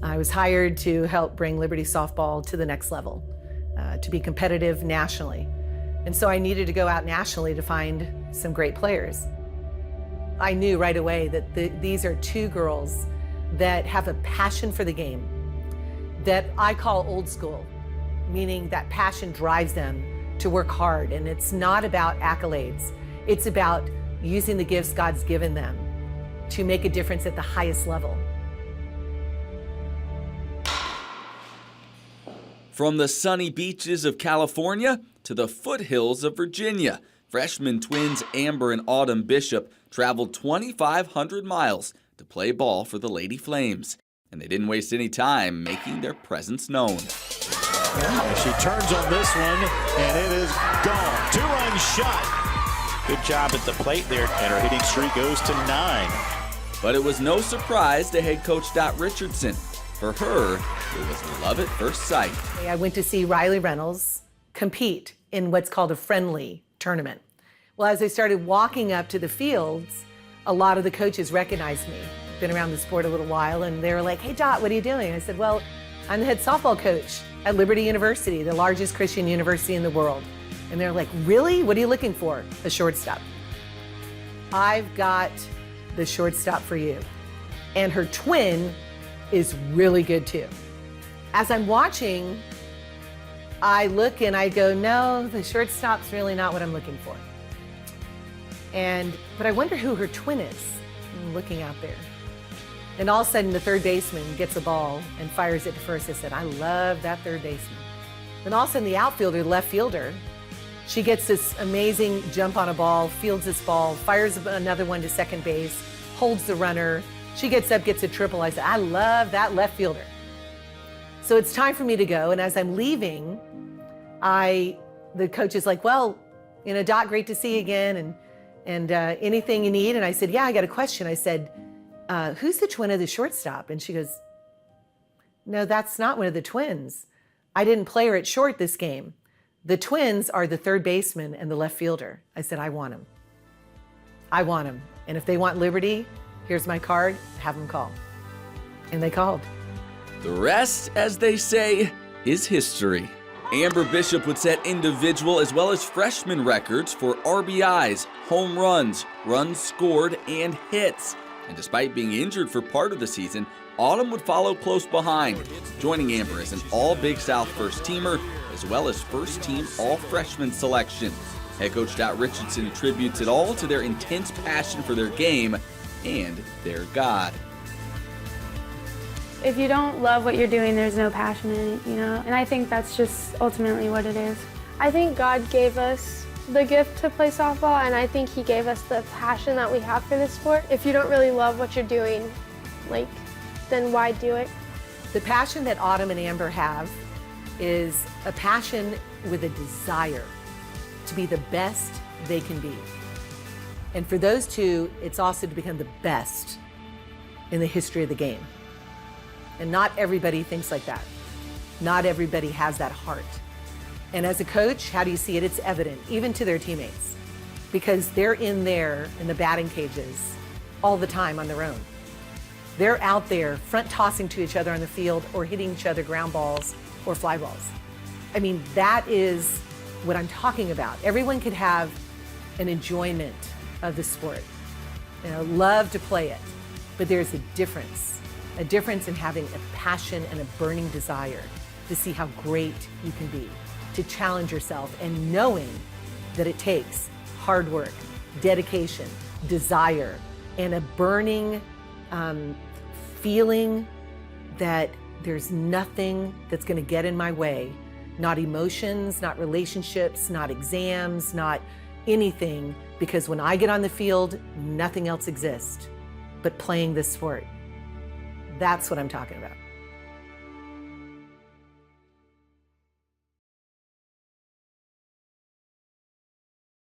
I was hired to help bring Liberty softball to the next level, to be competitive nationally. And so I needed to go out nationally to find some great players. I knew right away that these are two girls that have a passion for the game that I call old school, meaning that passion drives them to work hard. And it's not about accolades. It's about using the gifts God's given them to make a difference at the highest level. From the sunny beaches of California to the foothills of Virginia, freshman twins Amber and Autumn Bishop traveled 2,500 miles to play ball for the Lady Flames. And they didn't waste any time making their presence known. She turns on this one, and it is gone. Two-run shot. Good job at the plate there, and her hitting streak goes to 9. But it was no surprise to head coach Dot Richardson. For her, it was love at first sight. I went to see Riley Reynolds compete in what's called a friendly tournament. Well, as I started walking up to the fields, a lot of the coaches recognized me. Been around the sport a little while, and they were like, "Hey Dot, what are you doing?" I said, "Well, I'm the head softball coach at Liberty University, the largest Christian university in the world." And they're like, "Really? What are you looking for?" "A shortstop." "I've got the shortstop for you." And her twin is really good too. As I'm watching, I look and I go, "No, the shortstop's really not what I'm looking for." But I wonder who her twin is. I'm looking out there. And all of a sudden, the third baseman gets a ball and fires it to first. I said, "I love that third baseman." Then all of a sudden, the outfielder, the left fielder, she gets this amazing jump on a ball, fields this ball, fires another one to second base, holds the runner. She gets up, gets a triple. I said, "I love that left fielder." So it's time for me to go. And as I'm leaving, the coach is like, "Well, Dot, great to see you again. And anything you need?" And I said, "Yeah, I got a question." I said, "Who's the twin of the shortstop?" And she goes, "No, that's not one of the twins. I didn't play her at short this game. The twins are the third baseman and the left fielder." I said, "I want them. I want them. And if they want Liberty, here's my card, have them call." And they called. The rest, as they say, is history. Amber Bishop would set individual as well as freshman records for RBIs, home runs, runs scored, and hits. And despite being injured for part of the season, Autumn would follow close behind, joining Amber as an All-Big South first-teamer as well as first-team All-Freshman selection. Head coach Dot Richardson attributes it all to their intense passion for their game and their God. If you don't love what you're doing, there's no passion in it, And I think that's just ultimately what it is. I think God gave us the gift to play softball, and I think He gave us the passion that we have for this sport. If you don't really love what you're doing, then why do it? The passion that Autumn and Amber have is a passion with a desire to be the best they can be. And for those two, it's also to become the best in the history of the game. And not everybody thinks like that. Not everybody has that heart. And as a coach, how do you see it? It's evident, even to their teammates, because they're in there in the batting cages all the time on their own. They're out there front tossing to each other on the field or hitting each other ground balls or fly balls. I mean, that is what I'm talking about. Everyone could have an enjoyment of the sport, love to play it, but there's a difference in having a passion and a burning desire to see how great you can be, to challenge yourself, and knowing that it takes hard work, dedication, desire, and a burning feeling that there's nothing that's going to get in my way, not emotions, not relationships, not exams, not anything, because when I get on the field, nothing else exists but playing this sport. That's what I'm talking about.